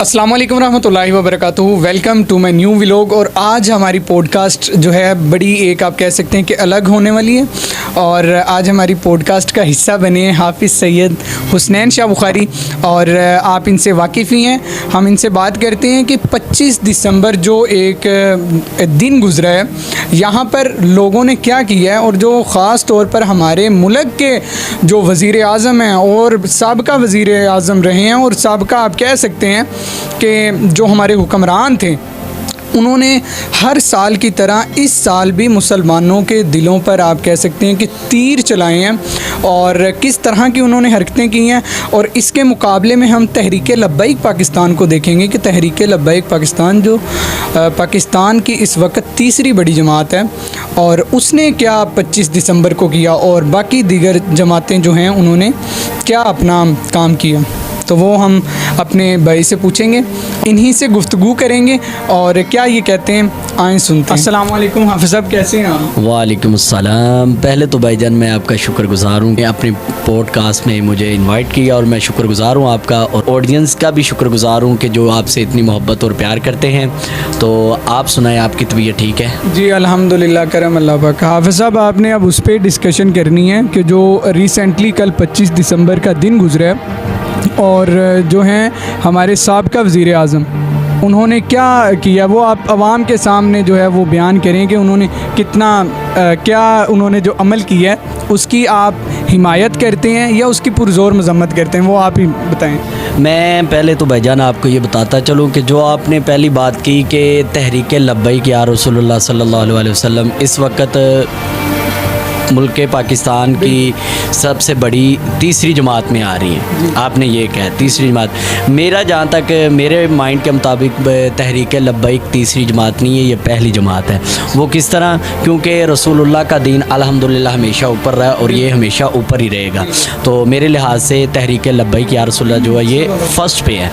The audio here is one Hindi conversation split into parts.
अस्सलाम वालेकुम रहमतुल्लाहि व बरकातुहू। Welcome to my new vlog. और आज हमारी पॉडकास्ट जो है बड़ी एक आप कह सकते हैं कि अलग होने वाली है। और आज हमारी पॉडकास्ट का हिस्सा बने हैं हाफिज़ सैयद हुसनैन शाह बुखारी, और आप इनसे वाकिफ़ ही हैं। हम इनसे बात करते हैं कि 25 दिसंबर जो एक दिन गुज़रा है, यहाँ पर लोगों ने क्या किया है, और जो ख़ास तौर पर हमारे मुल्क के जो वज़ीर आज़म हैं और साबका वज़ीर आज़म रहे हैं, और साबका आप कह सकते हैं कि जो हमारे हुक्मरान थे, उन्होंने हर साल की तरह इस साल भी मुसलमानों के दिलों पर आप कह सकते हैं कि तीर चलाए हैं, और किस तरह की उन्होंने हरकतें की हैं। और इसके मुकाबले में हम तहरीक लब्बैक पाकिस्तान को देखेंगे कि तहरीक लब्बैक पाकिस्तान जो पाकिस्तान की इस वक्त तीसरी बड़ी जमात है, और उसने क्या 25 दिसंबर को किया, और बाकी दीगर जमातें जो हैं उन्होंने क्या अपना काम किया। तो वो हम अपने भाई से पूछेंगे, इन्हीं से गुफ्तगू करेंगे और क्या ये कहते हैं, आएँ सुनते हैं। अस्सलाम वालेकुम हाफिज़ साहब, कैसे हैं आप? वालेकुम अस्सलाम। पहले तो भाईजान मैं आपका शुक्रगुज़ार हूँ कि अपनी पॉडकास्ट में मुझे इनवाइट किया, और मैं शुक्रगुज़ार हूँ आपका, और ऑडियंस का भी शुक्रगुज़ार हूँ कि जो आपसे इतनी मोहब्बत और प्यार करते हैं। तो आप सुनाएं, आपकी तबीयत ठीक है? जी अल्हम्दुलिल्लाह, करम अल्लाह पाक। हाफिज़ साहब, आपने अब उस पर डिस्कशन करनी है कि जो रिसेंटली कल 25 दिसंबर का दिन गुजरा है, और जो हैं हमारे साबका वज़ीर आज़म, उन्होंने क्या किया, वो आप आवाम के सामने जो है वो बयान करें कि उन्होंने कितना क्या उन्होंने जो अमल किया है उसकी आप हिमायत करते हैं या उसकी पुरज़ोर मज़म्मत करते हैं, वो आप ही बताएं। मैं पहले तो भाईजान आपको ये बताता चलूँ कि जो आपने पहली बात की कि तहरीक लब्बैक या रसूलुल्लाह सल्लल्लाहु अलैहि वसल्लम इस वक्त मुल्क पाकिस्तान की सबसे बड़ी तीसरी जमात में आ रही है, आपने ये कहा तीसरी जमात। मेरा जहाँ तक मेरे माइंड के मुताबिक तहरीक लब्बैक तीसरी जमात नहीं है, ये पहली जमात है। वो किस तरह? क्योंकि रसूलुल्लाह का दीन अल्हम्दुलिल्लाह हमेशा ऊपर रहा, और ये हमेशा ऊपर ही रहेगा। तो मेरे लिहाज से तहरीक लब्बैक या रसूलुल्लाह जो है ये फ़र्स्ट पे है।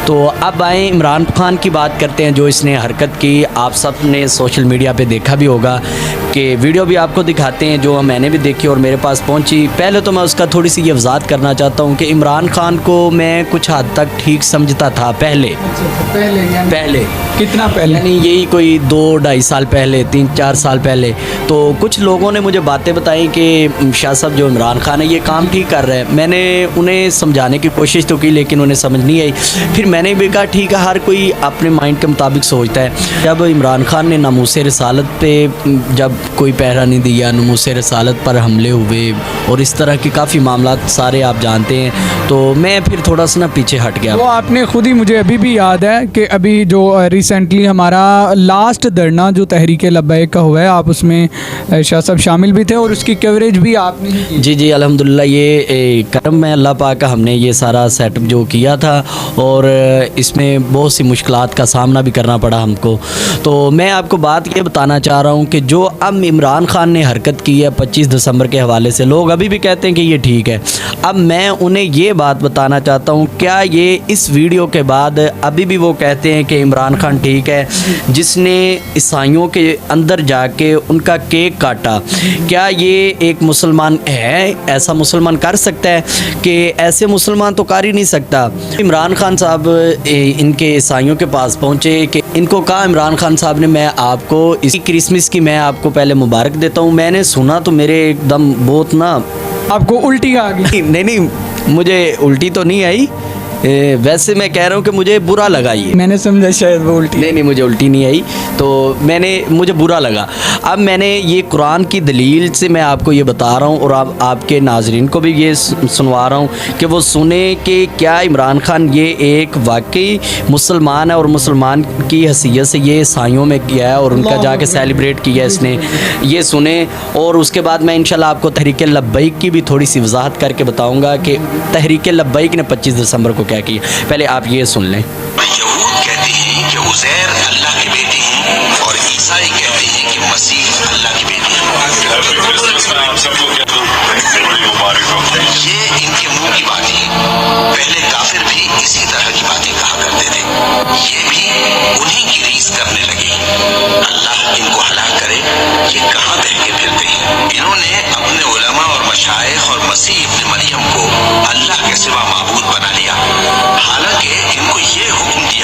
तो अब आए इमरान खान की बात करते हैं, जो इसने हरकत की। आप सब ने सोशल मीडिया पे देखा भी होगा कि वीडियो भी आपको दिखाते हैं, जो मैंने भी देखी और मेरे पास पहुंची। पहले तो मैं उसका थोड़ी सी ये वजाहत करना चाहता हूं कि इमरान खान को मैं कुछ हद तक ठीक समझता था पहले। पहले कितना पहले? यानी यही कोई 2-2.5 साल पहले, 3-4 साल पहले। तो कुछ लोगों ने मुझे बातें बताई कि शाह साहब जो इमरान खान है ये काम ठीक कर रहे हैं। मैंने उन्हें समझाने की कोशिश तो की, लेकिन उन्हें समझ नहीं आई। फिर मैंने भी कहा ठीक है, हर कोई अपने माइंड के मुताबिक सोचता है। जब इमरान खान ने नामूसे रिसालत पे जब कोई पहरा नहीं दिया, नामूसे रिसालत पर हमले हुए, और इस तरह के काफ़ी मामला सारे आप जानते हैं, तो मैं फिर थोड़ा सा ना पीछे हट गया। वो आपने खुद ही, मुझे अभी भी याद है कि अभी जो रिसेंटली हमारा लास्ट धरना जो तहरीक लब्बैक का हुआ है, आप उसमें शाह साहब शामिल भी थे, और उसकी कवरेज भी आपने ही की। जी अल्हम्दुलिल्लाह, ये करम है अल्लाह पाक का। हमने ये सारा सेटअप जो किया था, और इसमें बहुत सी मुश्किलात का सामना भी करना पड़ा हमको। तो मैं आपको बात ये बताना चाह रहा हूँ कि जो अब इमरान खान ने हरकत की है 25 दिसंबर के हवाले से, लोग अभी भी कहते हैं कि ये ठीक है। अब मैं उन्हें ये बात बताना चाहता हूँ, क्या ये इस वीडियो के बाद अभी भी वो कहते हैं कि इमरान खान ठीक है, जिसने ईसाइयों के अंदर जाके उनका केक काटा? क्या ये एक मुसलमान है? ऐसा मुसलमान कर सकता है? कि ऐसे मुसलमान तो कर ही नहीं सकता। इमरान खान साहब इनके ईसाइयों के पास पहुँचे कि इनको कहा इमरान खान साहब ने, मैं आपको इसी क्रिसमस की मैं आपको पहले मुबारक देता हूँ। मैंने सुना तो मेरे एकदम बहुत ना, आपको उल्टी आ गई? नहीं, मुझे उल्टी तो नहीं आई, वैसे मैं कह रहा हूँ कि मुझे बुरा लगा ये। मैंने समझा शायद वो उल्टी। नहीं, मुझे उल्टी नहीं आई, तो मुझे बुरा लगा। अब मैंने ये कुरान की दलील से मैं आपको ये बता रहा हूँ, और आपके नाजरीन को भी ये सुनवा रहा हूँ कि वो सुने कि क्या इमरान खान ये एक वाकई मुसलमान है, और मुसलमान की हैसियत से ये ईसाइयों में किया है, और उनका जाके सेलिब्रेट किया इसने। ये सुने, और उसके बाद मैं इंशाल्लाह आपको तहरीक लब्बैक की भी थोड़ी सी वजाहत करके बताऊँगा कि तहरीक लब्बैक ने 25 दिसंबर को क्या किया। पहले आप ये सुन लें। यहूद कहते हैं कि उज़ैर अल्लाह के बेटे हैं, और ईसाई कहते हैं कि मसीह अल्लाह के बेटे हैं। ये इनके मुंह की बात है। पहले काफिर भी इसी तरह की बातें कहा करते थे, ये भी उन्हीं की रीस करने लगे। अल्लाह इनको हलाक करे, ये कहाँ बहके फिरते हैं। इन्होंने अपने उलमा और मशाइख और मसीह इब्न मरियम को अल्लाह के सिवा माबूद बना लिया, हालांकि इनको ये हुक्म दिया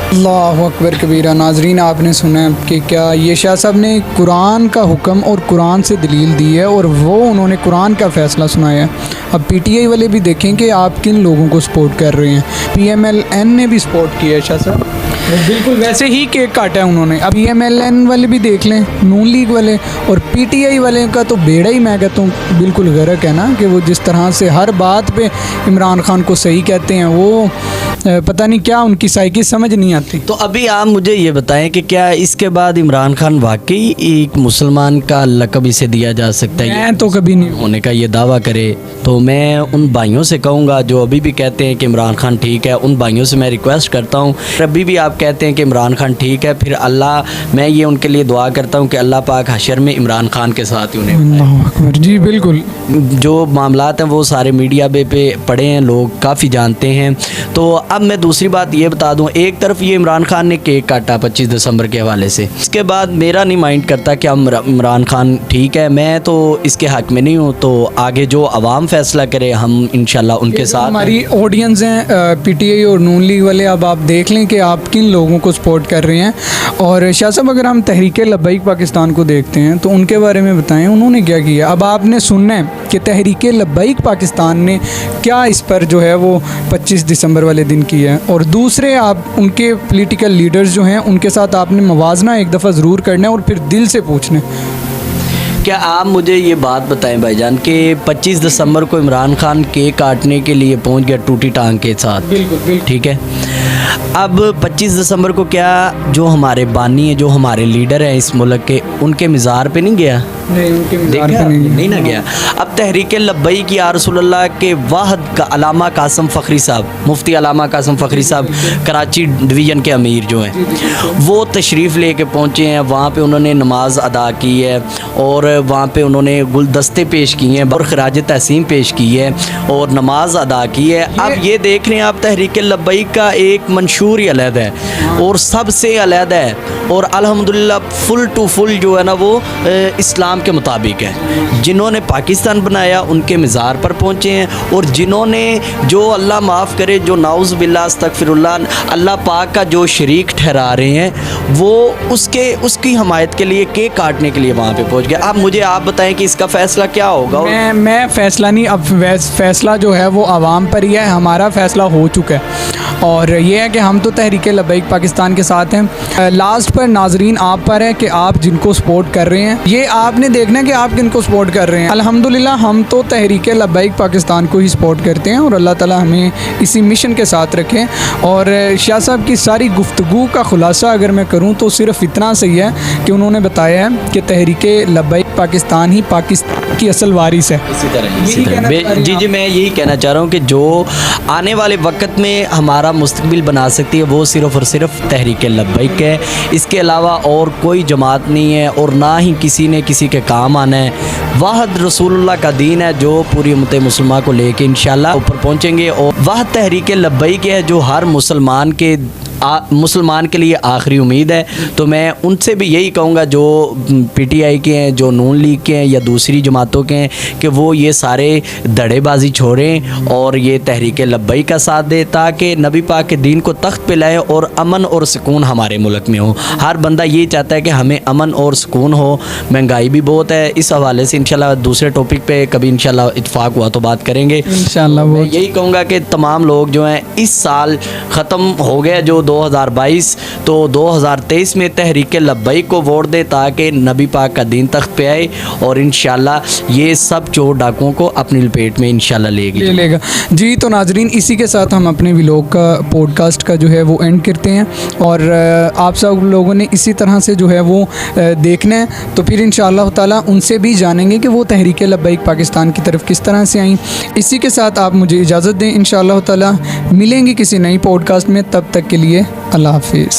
अल्लाहु अकबर कबीरा। नाजरीन, आपने सुना है कि क्या ये शाह साहब ने कुरान का हुक्म और कुरान से दलील दी है और वो उन्होंने कुरान का फ़ैसला सुनाया है। अब पीटीआई वाले भी देखें कि आप किन लोगों को सपोर्ट कर रहे हैं। पीएमएलएन ने भी सपोर्ट किया है शाह साहब, बिल्कुल वैसे ही केक काटा है उन्होंने। अब पीएमएलएन वाले भी देख लें, नून लीग वाले और पीटीआई वाले का तो बेड़ा ही मैं कहता हूँ बिल्कुल गर्क है ना, कि वो जिस तरह से हर बात पे इमरान खान को सही कहते हैं, वो पता नहीं क्या उनकी साइकी समझ नहीं आती। तो अभी आप मुझे ये बताएं कि क्या इसके बाद इमरान खान वाकई एक मुसलमान का लक़ब इसे दिया जा सकता है? मैं तो कभी नहीं होने का ये दावा करे तो मैं उन भाइयों से कहूँगा जो अभी भी कहते हैं कि इमरान खान ठीक है, उन भाइयों से मैं रिक्वेस्ट करता हूँ, अभी भी आप कहते हैं कि इमरान खान ठीक है, फिर अल्लाह, मैं ये उनके लिए दुआ करता हूँ कि अल्लाह पाक हशर में इमरान खान के साथ ही उन्हें। अल्लाहु अकबर। जी बिल्कुल, जो मामलात हैं वो सारे मीडिया पे पढ़े हैं, लोग काफ़ी जानते हैं। तो अब मैं दूसरी बात ये बता दूं, एक तरफ ये इमरान खान ने केक काटा 25 दिसंबर के हवाले से, इसके बाद मेरा नहीं माइंड करता कि इमरान खान ठीक है, मैं तो इसके हक़ में नहीं हूँ। तो आगे जो अवाम फैसला करे हम इंशाल्लाह उनके साथ। हमारी ऑडियंस हैं पीटीआई और नून लीग वाले, अब आप देख लें कि आप किन लोगों को सपोर्ट कर रहे हैं। और शाह साहब, अगर हम तहरीक लब्बैक पाकिस्तान को देखते हैं तो उनके बारे में बताएं, उन्होंने क्या किया। अब आपने सुनना है कि तहरीक लब्बैक पाकिस्तान ने क्या इस पर जो है वो 25 दिसंबर वाले दिन किया है। और दूसरे, आप उनके पॉलिटिकल लीडर्स जो हैं उनके साथ आपने मवाजना एक दफ़ा ज़रूर करना है और फिर दिल से पूछना है। क्या आप मुझे ये बात बताएं भाईजान कि 25 दिसंबर को इमरान खान केक काटने के लिए पहुंच गया टूटी टांग के साथ, बिल्कुल ठीक है। अब 25 दिसंबर को क्या जो हमारे बानी है, जो हमारे लीडर हैं इस मुल्क के, उनके मज़ार पे नहीं गया? नहीं, उनके देखा नहीं ना गया। अब तहरीक लब्बैक या रसूलुल्लाह के वाहद का अलामा कासिम फ़खरी साहब, मुफ्ती अलामा कासिम फ़खरी साहब कराची डिवीज़न के अमीर जो हैं, वो तशरीफ़ लेके पहुँचे हैं। वहाँ पे उन्होंने नमाज अदा की है और वहाँ पे उन्होंने गुलदस्ते पेश किए हैं और खराज तहसीन पेश की है और नमाज अदा की है। अब ये देख रहे हैं आप, तहरीक लब्बैक का एक मंशूर ही अलग है और सबसे अलग है और अल्हम्दुलिल्लाह फुल टू फुल जो है ना वो इस्लाम के मुताबिक है। जिन्होंने पाकिस्तान बनाया उनके मज़ार पर पहुँचे हैं और जिन्होंने जो अल्लाह माफ़ करे, जो नाउज़ बिल्लाह अस्तगफिरुल्लाह अल्लाह पाक का जो शरीक ठहरा रहे हैं, वो उसकी हमायत के लिए केक काटने के लिए वहाँ पे पहुँच गए। अब मुझे आप बताएं कि इसका फ़ैसला क्या होगा? मैं फ़ैसला नहीं, अब फ़ैसला जो है वो आवाम पर ही है। हमारा फ़ैसला हो चुका है और ये है कि हम तो तहरीक लब्बैक पाकिस्तान के साथ हैं। लास्ट पर नाजरीन आप पर है कि आप जिनको सपोर्ट कर रहे हैं, ये आपने देखना है कि आप किनको सपोर्ट कर रहे हैं। अल्हम्दुलिल्लाह हम तो तहरीक लब्बैक पाकिस्तान को ही सपोर्ट करते हैं और अल्लाह ताला हमें इसी मिशन के साथ रखें। और शाह साहब की सारी गुफ्तगू का खुलासा अगर मैं करूँ तो सिर्फ इतना सही है कि उन्होंने बताया है कि तहरीक लब्बैक पाकिस्तान ही पाकिस्तान की असल वारिस है। इसी तरह जी मैं यही कहना चाह रहा हूँ कि जो आने वाले वक्त में हमारा मुस्तकबिल बना सकती है वो सिर्फ़ और सिर्फ तहरीक लब्बैक है। इसके अलावा और कोई जमात नहीं है और ना ही किसी ने किसी के काम आना है। वाहद रसूलुल्लाह का दीन है जो पूरी उम्मत मुसलमान को लेके इंशाल्लाह ऊपर पहुँचेंगे और वह तहरीक लब्बैक है जो हर मुसलमान के लिए आखिरी उम्मीद है। तो मैं उनसे भी यही कहूँगा जो पीटीआई के हैं, जो नून लीग के हैं या दूसरी जमातों के हैं, कि वो ये सारे धड़ेबाजी छोड़ें और ये तहरीक लब्बैक का साथ दें ताकि नबी पाक के दीन को तख्त पे लाए और अमन और सुकून हमारे मुल्क में हो। हर बंदा ये चाहता है कि हमें अमन और सुकून हो। महंगाई भी बहुत है, इस हवाले से इंशाल्लाह दूसरे टॉपिक पे कभी इंशाल्लाह इत्फाक हुआ तो बात करेंगे इंशाल्लाह। मैं यही कहूँगा कि तमाम लोग जो हैं, इस साल ख़त्म हो गया जो 2022, तो 2023 में तहरीक लब्बैक को वोट दे ताकि नबी पाक का दीन तख्त पे आए और इंशाल्लाह ये सब चोर डाकुओं को अपनी लपेट में इंशाल्लाह ले लेगा। जी तो नाजरीन, इसी के साथ हम अपने व्लॉग का पॉडकास्ट का जो है वो एंड करते हैं और आप सब लोगों ने इसी तरह से जो है वो देखना है। तो फिर इंशाअल्लाह ताला उनसे भी जानेंगे कि वो तहरीक लब्बैक पाकिस्तान की तरफ किस तरह से आई। इसी के साथ आप मुझे इजाज़त दें, इंशाअल्लाह ताला मिलेंगे किसी नई पॉडकास्ट में। तब तक के लिए अल्लाह हाफिज़।